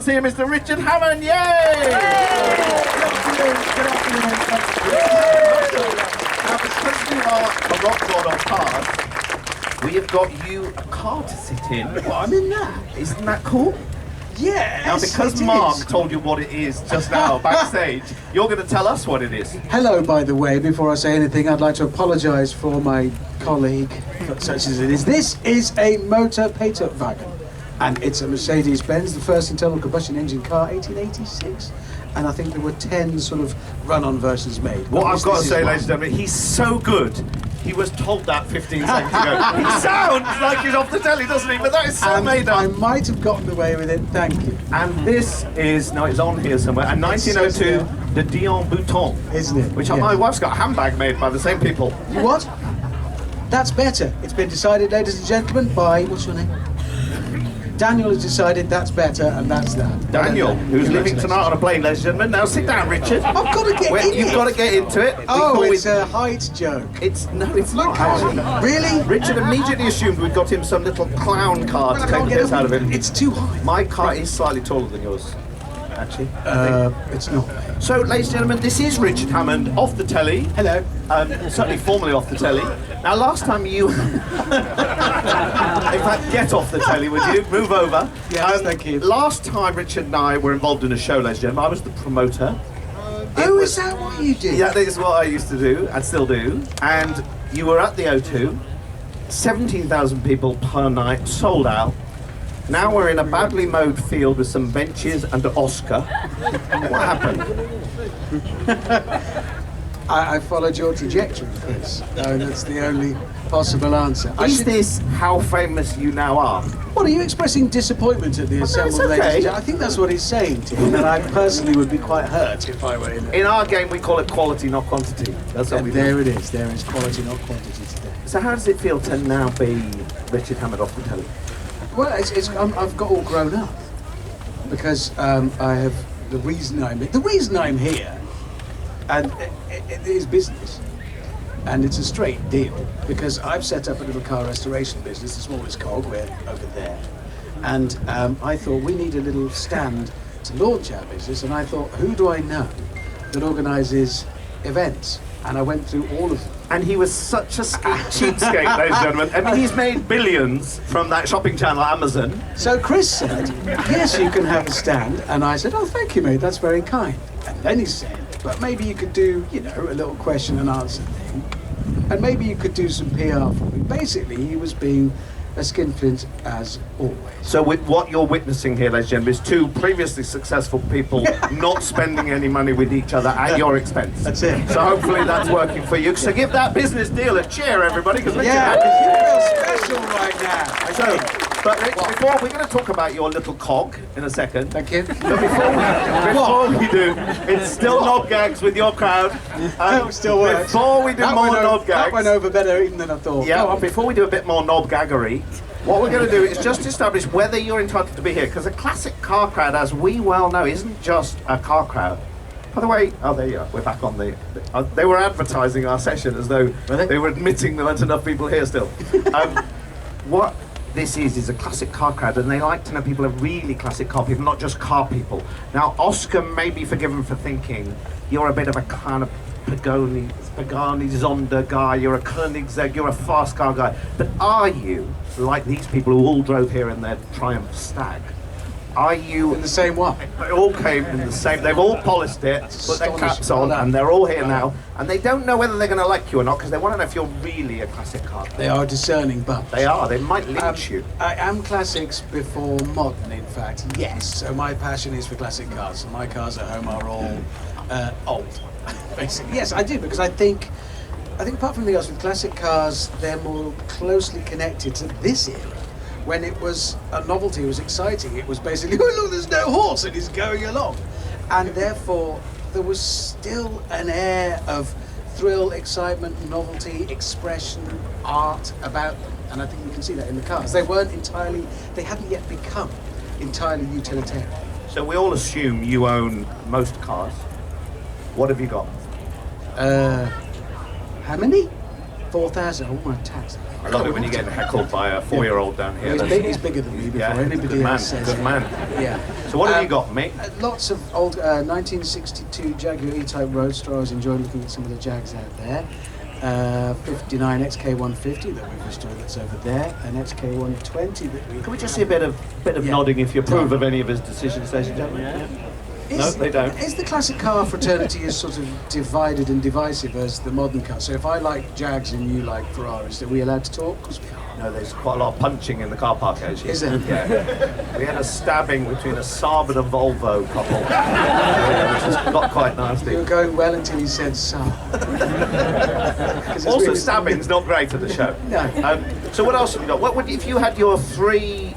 See you, Mr. Richard Hammond, yay! Good afternoon. Now, because you are a rock god of cars, we have got you a car to sit in. Well, I'm in that. Isn't that cool? Yes, Now, because it Mark is. told you what it is just now backstage, you're going to tell us what it is. Hello, by the way, before I say anything, I'd like to apologise for my colleague, such as it is. This is a motor Pater wagon, and it's a Mercedes-Benz, the first internal combustion engine car, 1886. And I think there were 10 sort of run-on versions made. What I've got to say, one. ladies and gentlemen, he's so good. He was told that 15 seconds ago. He sounds like he's off the telly, doesn't he? But that is so And made up. I might have gotten away with it, thank you. And this is, no, it's on here somewhere, and 1902, the Dion Bouton. Isn't it? Which Yes. my wife's got a handbag made by the same people. What? That's better. It's been decided, ladies and gentlemen, by, what's your name? Daniel has decided that's better, and that's that. Daniel, who's leaving Congratulations. tonight on a plane, ladies and gentlemen. Now sit down, Richard. I've got to get in You've it. got to get into it. Oh, Before it's a height joke. it's not actually. Really? Richard immediately assumed we'd got him some little clown car to take the piss out of him. It's too high. My car is slightly taller than yours, actually. It's not. So, ladies and gentlemen, this is Richard Hammond off the telly. Hello. Certainly formally off the telly. Now, last time you... In fact, get off the telly, would you? Move over. Yes, thank you. Last time Richard and I were involved in a show, ladies and gentlemen, I was the promoter. Oh, is that what you do? Yeah, that is what I used to do, and still do. And you were at the O2, 17,000 people per night, sold out. Now we're in a badly mowed field with some benches and Oscar. What happened? I followed your trajectory, Chris. That's the only possible answer. Is this how famous you now are? What, are you expressing disappointment at the assembled okay. ladies and gentlemen? I think that's what he's saying to him, and I personally would be quite hurt if I were in it. In our game, we call it quality, not quantity. That's what we And do. there it is. There is quality, not quantity today. So how does it feel to now be Richard Hammond off the telly? Well, I've got all grown up because I have the reason I'm here, and it is business, and it's a straight deal because I've set up a little car restoration business, the smallest cog, we're over there, and I thought we need a little stand to launch our business, and I thought, who do I know that organises events? And I went through all of them. And he was such a cheapskate, ladies and gentlemen. I mean, he's made billions from that shopping channel, Amazon. So Chris said, yes, you can have a stand. And I said, oh, thank you, mate, that's very kind. And then he said, but maybe you could do, a little question and answer thing. And maybe you could do some PR for me. Basically, he was being a skinflint as always. So with what you're witnessing here, ladies and gentlemen, is two previously successful people not spending any money with each other at your expense. That's it. So hopefully that's working for you. So give that business deal a cheer, everybody, because Richard Yeah, Hammond- you feel special right now. So, but Rich, before we're going to talk about your little cog in a second. Thank you. But before we do, it's still knob gags with your crowd. That still works. Before we do That more went knob gags. That went over better even than I thought. Go Yeah, on. before we do a bit more knob gaggery, what we're going to do is just establish whether you're entitled to be here, because a classic car crowd, as we well know, isn't just a car crowd. By the way, oh, there you are. We're back on the. They were advertising our session as though they were admitting there weren't enough people here still. What this is a classic car crowd, and they like to know people are really classic car people, not just car people. Now, Oscar may be forgiven for thinking you're a bit of a kind of Pagani Zonda guy, you're a Koenigsegg, you're a fast car guy. But are you, like these people who all drove here in their Triumph Stag, are you... In the same one. They all came in the same... They've all polished it, put their caps on, and they're all here now. And they don't know whether they're going to like you or not, because they want to know if you're really a classic car guy. They are discerning bunch. They are. They might lynch you. I am classics before modern, in fact, yes. So my passion is for classic cars. And my cars at home are all old, basically. Yes, I do, because I think apart from the else, with classic cars, they're more closely connected to this era. When it was a novelty, it was exciting. It was basically, oh look, there's no horse and he's going along. And therefore, there was still an air of thrill, excitement, novelty, expression, art about them. And I think you can see that in the cars. They hadn't yet become entirely utilitarian. So we all assume you own most cars. What have you got? How many? 4,000. Oh, my tax. I love it when you get heckled by a 4-year-old down here. He's bigger than me before anybody good man, else says good it. man. Yeah. So what have you got, mate? Lots of old 1962 Jaguar E-Type Roadster. I was enjoying looking at some of the Jags out there. 59 XK150 that we've restored, that's over there, and XK120 that we... Can we just see a bit of nodding if you approve of any of his decisions, ladies and gentlemen? No, they don't. Is the classic car fraternity as sort of divided and divisive as the modern car? So if I like Jags and you like Ferraris, are we allowed to talk? 'Cause we are. No, there's quite a lot of punching in the car park, actually. Is there? Yeah. We had a stabbing between a Saab and a Volvo couple, which got quite nasty. You were going well until you said so. Also, stabbing's not great at the show. No. So what else have you got? What would, if you had your 3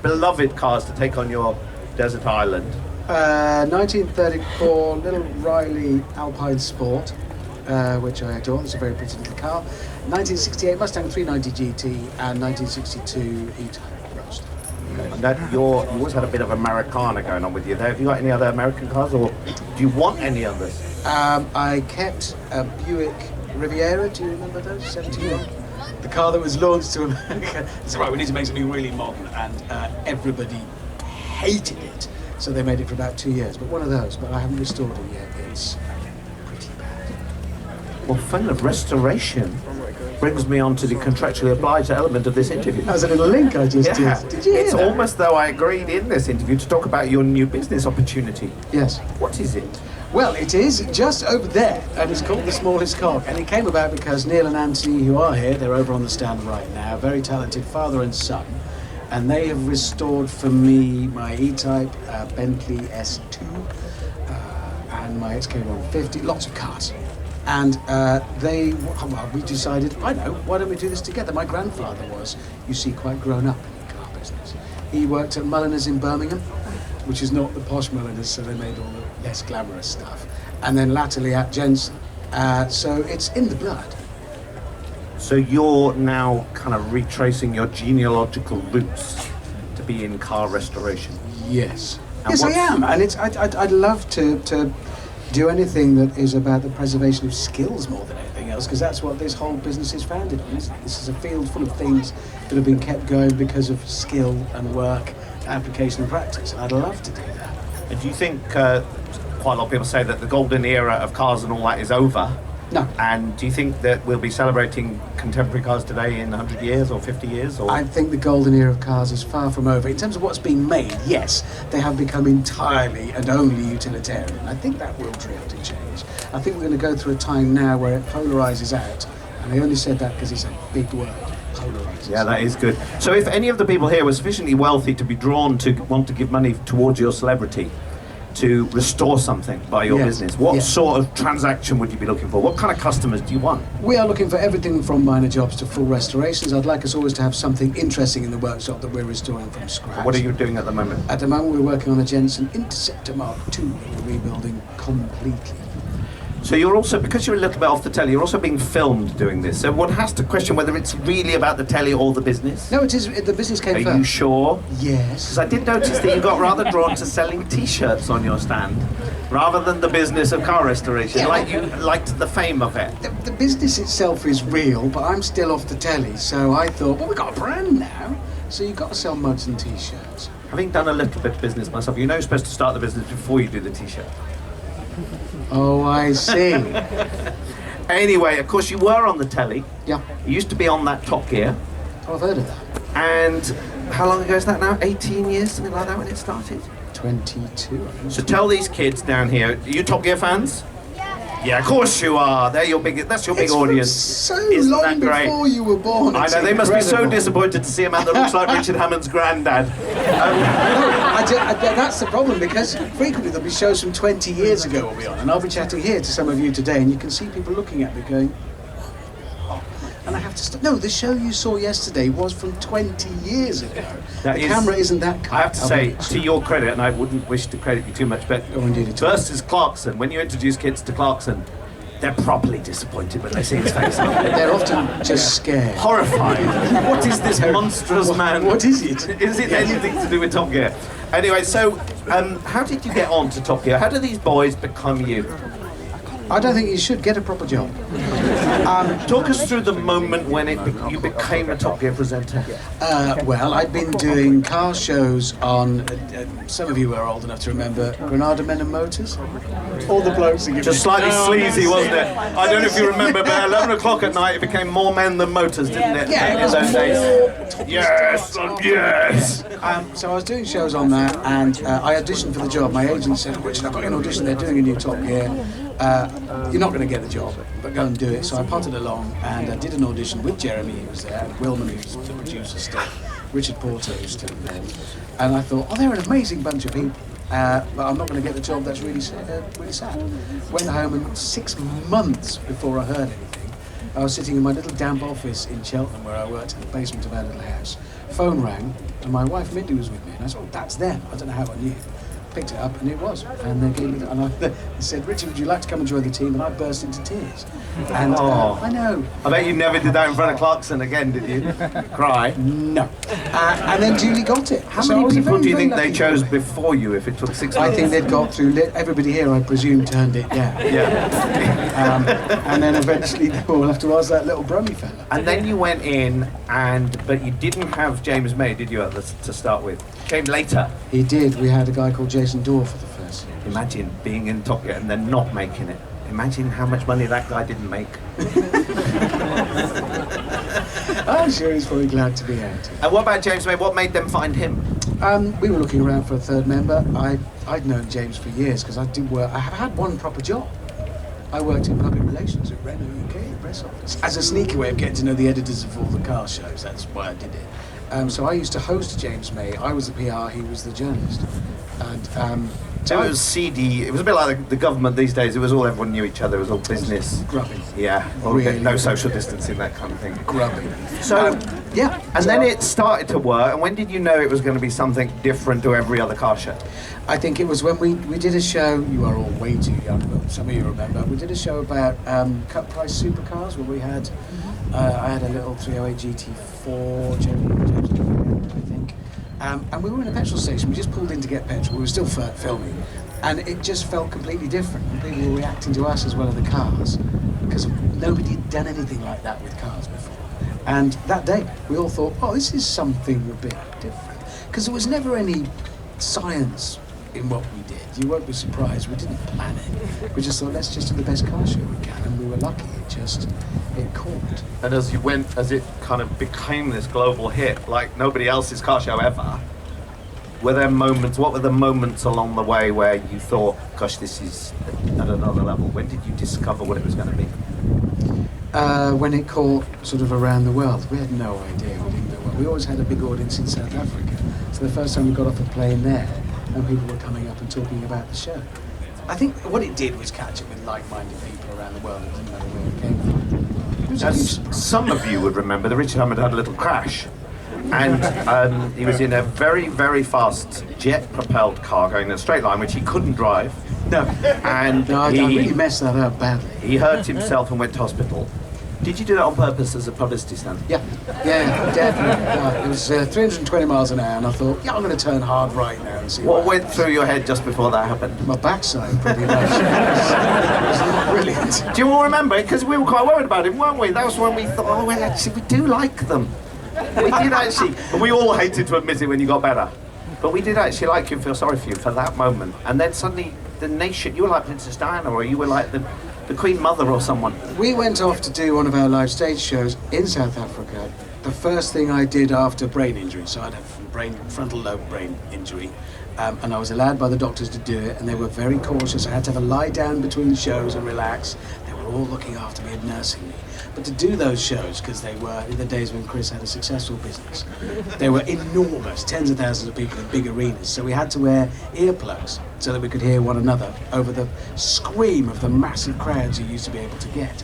beloved cars to take on your desert island? 1934 Little Riley Alpine Sport, which I adore. It's a very pretty little car. 1968 Mustang 390 GT and 1962 E-Type Roadster. And that you always had a bit of Americana going on with you there. Have you got any other American cars, or do you want any others? I kept a Buick Riviera. Do you remember those? 71. The car that was launched to America. It's right. We need to make something really modern, and everybody hated it. So they made it for about 2 years, but one of those, but I haven't restored it yet. It's pretty bad. Well, fun of restoration brings me on to the contractually obliged element of this interview. That was a little link I just did. Did you hear It's that? almost though I agreed in this interview to talk about your new business opportunity. Yes. What is it? Well, it is just over there, and it's called The Smallest Cog. And it came about because Neil and Anthony, who are here, they're over on the stand right now, very talented father and son. And they have restored for me my E-Type, Bentley S2, and my XK150, lots of cars. And we decided, I know, why don't we do this together? My grandfather was, you see, quite grown up in the car business. He worked at Mulliners in Birmingham, which is not the posh Mulliners, so they made all the less glamorous stuff. And then latterly at Jensen. So it's in the blood. So you're now kind of retracing your genealogical roots to be in car restoration. Yes. And Yes, I am, and I'd love to do anything that is about the preservation of skills more than anything else, because that's what this whole business is founded on, isn't it? This is a field full of things that have been kept going because of skill and work, application and practice, and I'd love to do that. And do you think quite a lot of people say that the golden era of cars and all that is over? No. And do you think that we'll be celebrating contemporary cars today in 100 years or 50 years? Or? I think the golden era of cars is far from over. In terms of what's being made, yes, they have become entirely and only utilitarian. I think that will drift and change. I think we're going to go through a time now where it polarises out. And I only said that because it's a big word, polarises. Yeah, that is good. So if any of the people here were sufficiently wealthy to be drawn to want to give money towards your celebrity, to restore something by your business, what sort of transaction would you be looking for? What kind of customers do you want? We are looking for everything from minor jobs to full restorations. I'd like us always to have something interesting in the workshop that we're restoring from scratch. What are you doing at the moment? At the moment we're working on a Jensen Interceptor Mark II that we're rebuilding completely. So you're also, because you're a little bit off the telly, you're also being filmed doing this. So one has to question whether it's really about the telly or the business. No, it is. The business came first. Are you sure? Yes. Because I did notice that you got rather drawn to selling T-shirts on your stand, rather than the business of car restoration. Yeah, like you liked the fame of it. The business itself is real, but I'm still off the telly. So I thought, well, we've got a brand now, so you've got to sell mugs and T-shirts. Having done a little bit of business myself, you know you're supposed to start the business before you do the T-shirt. Oh, I see. Anyway, of course, you were on the telly. Yeah. You used to be on that Top Gear. Oh, I've heard of that. And how long ago is that now? 18 years, something like that, when it started? 22. So tell these kids down here, are you Top Gear fans? Yeah, of course you are. That's your big audience. So Isn't long that great? before you were born. I It's know, they must be so incredible. disappointed to see a man that looks like Richard Hammond's granddad. That's the problem, because frequently there'll be shows from 20 years ago we'll be on, and I'll be chatting here to some of you today, and you can see people looking at me going, oh, and I have to stop. No, the show you saw yesterday was from 20 years ago. The camera isn't that kind. I have to say, to your credit, and I wouldn't wish to credit you too much, but Oh, indeed it is. versus Clarkson, when you introduce kids to Clarkson, they're properly disappointed when they see his face. They're often just scared. Horrified. What is this monstrous man? What is it? Is it anything to do with Top Gear? Anyway, so how did you get on to Top Gear? How do these boys become you? I don't think you should get a proper job. Talk us through the moment when you became a Top Gear presenter. Well, I'd been doing car shows on, some of you are old enough to remember Granada Men and Motors. All the blokes that give Just slightly sleazy, wasn't it? I don't know if you remember, but at 11 o'clock at night it became more men than motors, didn't it? Yeah, it was those days. more... Yes, yes. So I was doing shows on that, and I auditioned for the job. My agent said, Richard, I've got you an audition, they're doing a new Top Gear. You're not going to get the job, but go and do it. So I potted along, and I did an audition with Jeremy, who was there, Wilman, who was the producer still, Richard Porter, who's still there. And I thought, oh, they're an amazing bunch of people, but I'm not going to get the job. That's really sad. Went home, and 6 months before I heard anything, I was sitting in my little damp office in Cheltenham, where I worked in the basement of our little house. Phone rang, and my wife Mindy was with me, and I said, oh, that's them. I don't know how I knew. Picked it up, and it was. And they gave me, and they said, Richard, would you like to come and join the team? And I burst into tears. And I know. I bet you never did that in front of Clarkson again, did you? Cry? No. And then Julie got it. How many people do you think they chose before you if it took 6 months? I think they'd got through, everybody here, I presume, turned it down. Yeah. And then eventually they all have to ask that little Brummy fella. And then you went in, but you didn't have James May, did you, to start with? Came later. He did. We had a guy called Jason Dorr for the first series. Imagine being in Top Gear and then not making it. Imagine how much money that guy didn't make. I'm sure he's probably glad to be out. And what about James May? What made them find him? We were looking around for a third member. I'd known James for years because I did work. I have had one proper job. I worked in public relations at Renault UK, the press office. As a sneaky way of getting to know the editors of all the car shows, that's why I did it. So I used to host James May. I was the PR, he was the journalist. And so it was seedy. It was a bit like the government these days. It was all, everyone knew each other. It was all business. Grubby. Yeah. Really no social distancing, that kind of thing. Grubby. So, yeah. And then it started to work. And when did you know it was going to be something different to every other car show? I think it was when we did a show. You are all way too young, but some of you remember. We did a show about cut price supercars where we had. I had a little 308 GT4, James, I think. And we were in a petrol station. We just pulled in to get petrol. We were still filming. And it just felt completely different. And people were reacting to us as well as the cars. Because nobody had done anything like that with cars before. And that day, we all thought, oh, this is something a bit different. Because there was never any science in what we did. You won't be surprised. We didn't plan it. We just thought, let's just do the best car show we can. And we were lucky. It caught. And as it kind of became this global hit, like nobody else's car show ever, what were the moments along the way where you thought, gosh, this is at another level? When did you discover what it was going to be? When it caught sort of around the world. We had no idea. We didn't know what. We always had a big audience in South Africa. So the first time we got off a plane there, and people were coming up and talking about the show. I think what it did was catch it with like-minded people around the world. It didn't matter where it came from. As some of you would remember, the Richard Hammond had a little crash. And he was in a very, very fast jet-propelled car going in a straight line, which he couldn't drive. No. And I really messed that up badly. He hurt himself and went to hospital. Did you do that on purpose as a publicity stunt? Yeah, definitely. It was 320 miles an hour, and I thought, I'm going to turn hard right now and see what went through your head just before that happened? My backside, pretty much. It was not brilliant. Do you all remember? Because we were quite worried about him, weren't we? That was when we thought, oh, well, actually, we do like them. We did actually. And we all hated to admit it when you got better. But we did actually like you and feel sorry for you for that moment. And then suddenly, the nation, you were like Princess Diana, or you were like the Queen Mother or someone. We went off to do one of our live stage shows in South Africa. The first thing I did after brain injury, so I'd had frontal lobe brain injury, and I was allowed by the doctors to do it, and they were very cautious. I had to have a lie down between the shows and relax. They were all looking after me and nursing me. But to do those shows, because they were in the days when Chris had a successful business, they were enormous, tens of thousands of people in big arenas. So we had to wear earplugs so that we could hear one another over the scream of the massive crowds you used to be able to get.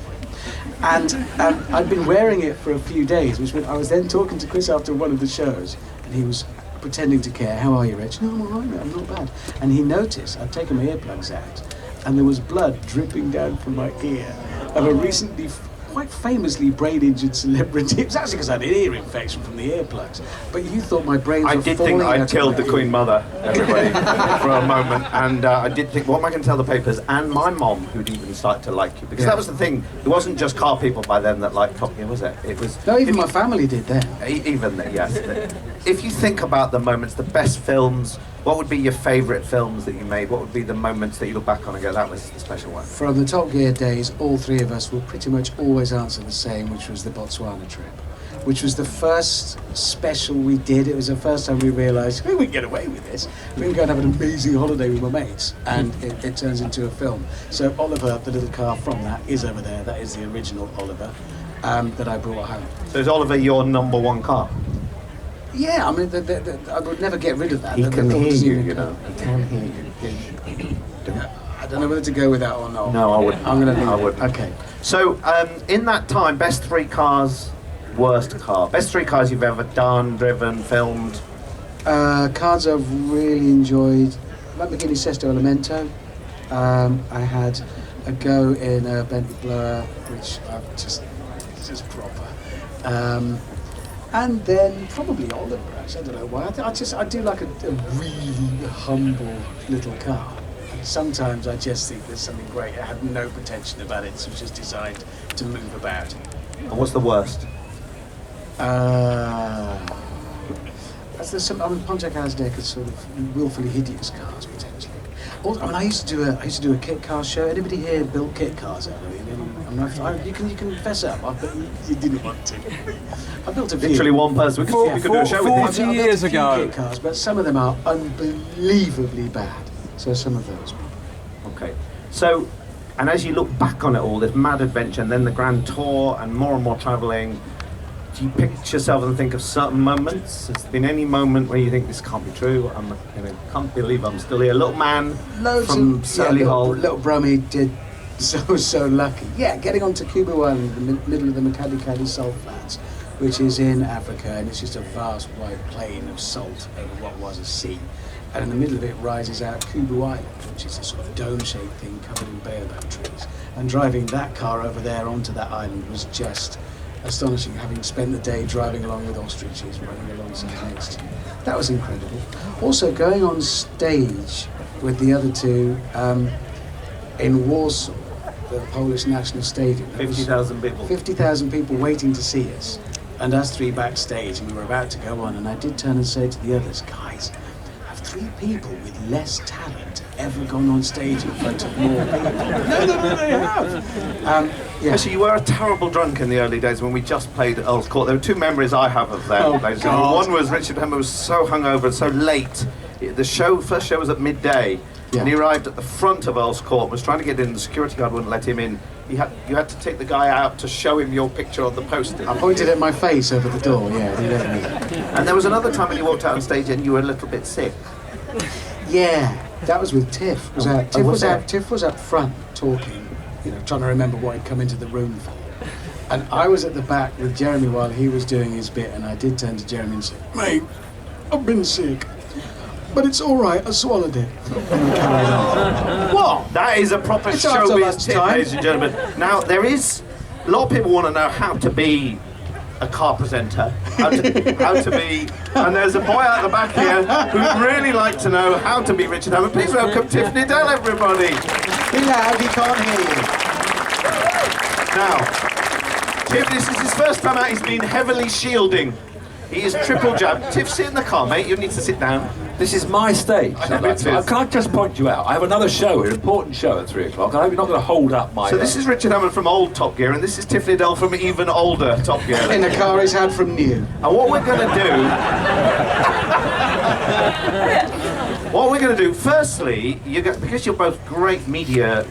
And I'd been wearing it for a few days, which meant I was then talking to Chris after one of the shows, and he was pretending to care. How are you, Rich? No, I'm all right, mate, I'm not bad. And he noticed I'd taken my earplugs out, and there was blood dripping down from my ear of a recently quite famously brain-injured celebrity. It was actually because I had an ear infection from the earplugs. But you thought my brains I were did falling think I out killed of the Queen Mother, everybody, for a moment, and I did think, what am I going to tell the papers? And my mom, who'd even started to like you, because that was the thing. It wasn't just car people by then that liked Top Gear, was it? It was. No, even my family did then. Even yes. If you think about the moments, the best films, what would be your favourite films that you made? What would be the moments that you look back on and go, that was the special one? From the Top Gear days, all three of us will pretty much always answer the same, which was the Botswana trip, which was the first special we did. It was the first time we realised, we can get away with this. We can go and have an amazing holiday with my mates, and it turns into a film. So Oliver, the little car from that, is over there. That is the original Oliver that I brought home. So is Oliver your number one car? Yeah, I mean, I would never get rid of that. He can hear you, you you know. He can hear you. I don't know whether to go with that or not. No, I wouldn't. I'm going to leave I it. wouldn't. Okay. So, in that time, best three cars, worst car. Best three cars you've ever done, driven, filmed. Cars I've really enjoyed. Lamborghini Sesto Elemento. I had a go in a Bentley Blower, which I've just proper. And then probably Oliver, actually. I don't know why. I do like a really humble little car. And sometimes I just think there's something great. It had no pretension about it. It was just designed to move about. And what's the worst? There's some. I mean, Pontiac Aztec is sort of willfully hideous cars potentially. Also, I mean, I used to do a kit car show. Anybody here built kit cars ever? You can fess up. I bet you didn't want to. I built a few. Literally one person. We could do a show with 40 him. years ago. Kit cars, but some of them are unbelievably bad. So some of those. Okay. So, and as you look back on it all, this mad adventure, and then the grand tour, and more travelling, do you picture yourself and think of certain moments? Has there been any moment where you think this can't be true? Can't believe I'm still here. Little man from Solihull. Little Brummy did so lucky. Yeah, getting onto Kubu Island in the middle of the Makadi salt flats, which is in Africa, and it's just a vast wide plain of salt over what was a sea. And in the middle of it rises out Kubu Island, which is a sort of dome-shaped thing covered in baobab trees. And driving that car over there onto that island was just astonishing, having spent the day driving along with ostriches running alongside next to you. That was incredible. Also, going on stage with the other two in Warsaw, the Polish National Stadium. 50,000 people. 50,000 people waiting to see us. And us three backstage, and we were about to go on, and I did turn and say to the others, guys, have three people with less talent ever gone on stage in front of more people? No, they have. Yeah. Actually, you were a terrible drunk in the early days when we just played at Earl's Court. There were two memories I have of them. Oh, God. One was Richard Hammond was so hungover and so late. The first show was at midday, and he arrived at the front of Earl's Court, was trying to get in, the security guard wouldn't let him in. You had to take the guy out to show him your picture on the poster. I pointed at my face over the door, yeah, they let me. And there was another time when you walked out on stage and you were a little bit sick. Yeah, that was with Tiff. Tiff was up front talking, trying to remember what he'd come into the room for. And I was at the back with Jeremy while he was doing his bit, and I did turn to Jeremy and say, mate, I've been sick, but it's all right, I swallowed it. And we carried on. What? That is a proper It's after showbiz tip, lunchtime. ladies and gentlemen. Now, there is, a lot of people want to know how to be a car presenter, how to be, and there's a boy out the back here who'd really like to know how to be Richard Hammond. Please welcome Tiffany Dell, everybody. Be loud, he can't hear you. Now, Tiff, this is his first time out. He's been heavily shielding. He is triple jabbed. Tiff, sit in the car, mate. You need to sit down. This is my stage. I know it is. Can I just point you out? I have another show, an important show at 3 o'clock. I hope you're not going to hold up my... So this is Richard Hammond from old Top Gear, and this is Tiffany Dell from even older Top Gear. In a car he's had from new. And what we're going to do, firstly, because you're both great media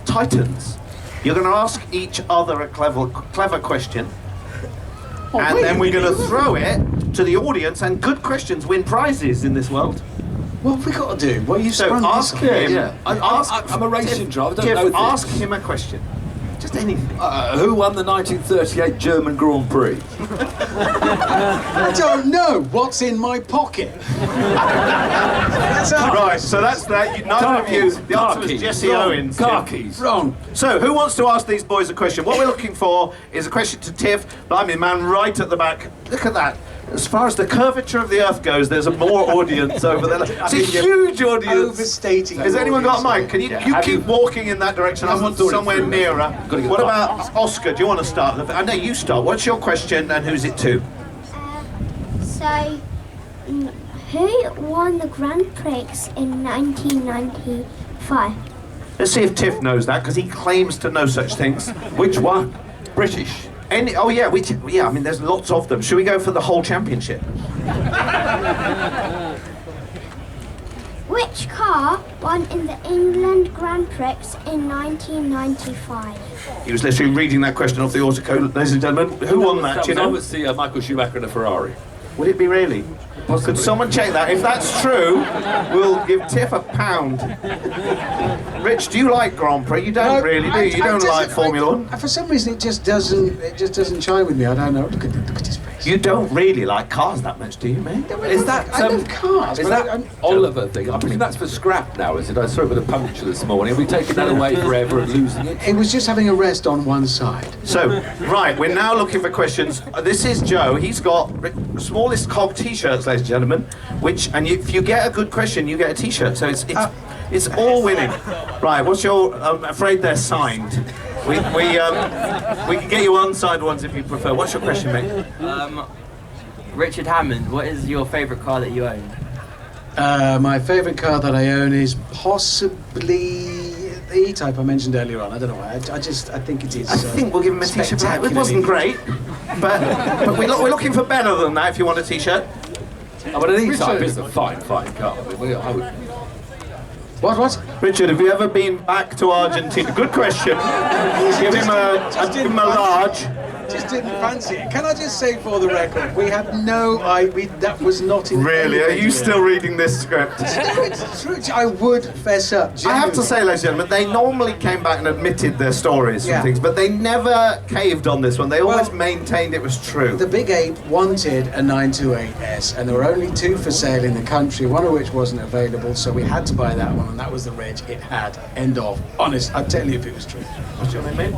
titans, you're going to ask each other a clever question, and then we're going to throw it to the audience, and good questions win prizes in this world. What have we got to do? What are you So sprung ask this on? him. I'm a racing driver. I don't know Tiff, things. ask him a question. Just anything. Who won the 1938 German Grand Prix? I don't know. What's in my pocket? That's Right, so that's that. Neither of you. The answer was Jesse Owens. Car keys. wrong. So, who wants to ask these boys a question? What we're looking for is a question to Tiff. Blimey, man, right at the back. Look at that. As far as the curvature of the Earth goes, there's a more audience over there. It's a huge audience. Overstating. Has anyone got a mic? Can you, Yeah, you have keep you- walking in that direction? I want somewhere nearer. Gotta get What the about Oscar? Do you want to start? I know you start. What's your question and who's it to? Who won the Grand Prix in 1995? Let's see if Tiff knows that, because he claims to know such things. Which one? British. Oh yeah, I mean, there's lots of them. Should we go for the whole championship? Which car won in the England Grand Prix in 1995? He was literally reading that question off the autocode, ladies and gentlemen. Who won that? Do you I know? would see Michael Schumacher in a Ferrari. Would it be really? Could someone check that? If that's true, we'll give Tiff £1. Rich, do you like Grand Prix? You don't really, do you? You don't like Formula One? For some reason, it just doesn't chime with me. I don't know. Look at his face. You don't really like cars that much, do you, mate? Is that I love cars. Is but that I'm- Oliver thing? I presume that's for scrap now, is it? I saw it with a puncture this morning. Are we taking that away forever and losing it? It was just having a rest on one side. So, right, we're now looking for questions. This is Joe. He's got smallest cog t-shirts, ladies and gentlemen. If you get a good question, you get a t-shirt. So it's all winning. Right, what's your? I'm afraid they're signed. We can get you unsigned ones if you prefer. What's your question, mate? Richard Hammond, what is your favourite car that you own? My favourite car that I own is possibly the E-Type I mentioned earlier on. I don't know why. I think it is. I think we'll give him a t-shirt. It wasn't great, but we're looking for better than that. If you want a t-shirt. Oh, but an E-Type is a fine car. I would. What? Richard, have you ever been back to Argentina? Good question. Give him a large. Just didn't fancy it. Can I just say for the record, we had no idea. That was not in. Really? Are you still reading this script? No, it's true. I would fess up. I have to say, ladies and gentlemen, they normally came back and admitted their stories and things, but they never caved on this one. They always maintained it was true. The Big Ape wanted a 928S, and there were only two for sale in the country, one of which wasn't available, so we had to buy that one, and that was the reg it had. End of. Honest, I'd tell you if it was true. What's your name, mate?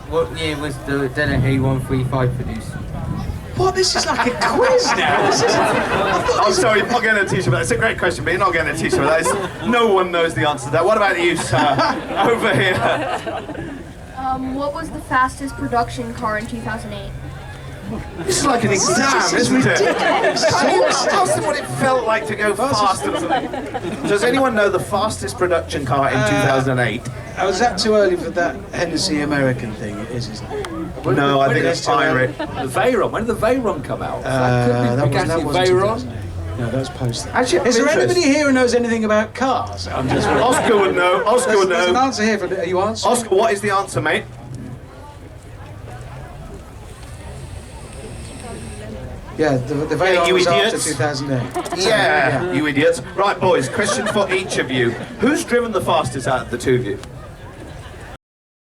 What year was the Delahaye 135 produced? What? This is like a quiz now. This is. I'm sorry, you're not getting a t-shirt. That's a great question, but you're not getting a t-shirt. No one knows the answer to that. What about you, sir? Over here. What was the fastest production car in 2008? This is like an exam, isn't it? Ask them what it felt like to go faster. Does anyone know the fastest production car in 2008? Was that too early for that Hennessy American thing? It is, isn't it? No, I think it's Pirate. The Veyron. When did the Veyron come out? That Bugatti wasn't Veyron. 2008. No, that was post that. Actually, Is there anybody here who knows anything about cars? I'm just wondering. Oscar would know. Oscar would There's an know. answer here. Are you answering? Oscar, what is the answer, mate? Yeah, the Veyron you was after idiots. 2008. Yeah, you idiots. Right, boys, question for each of you. Who's driven the fastest out of the two of you?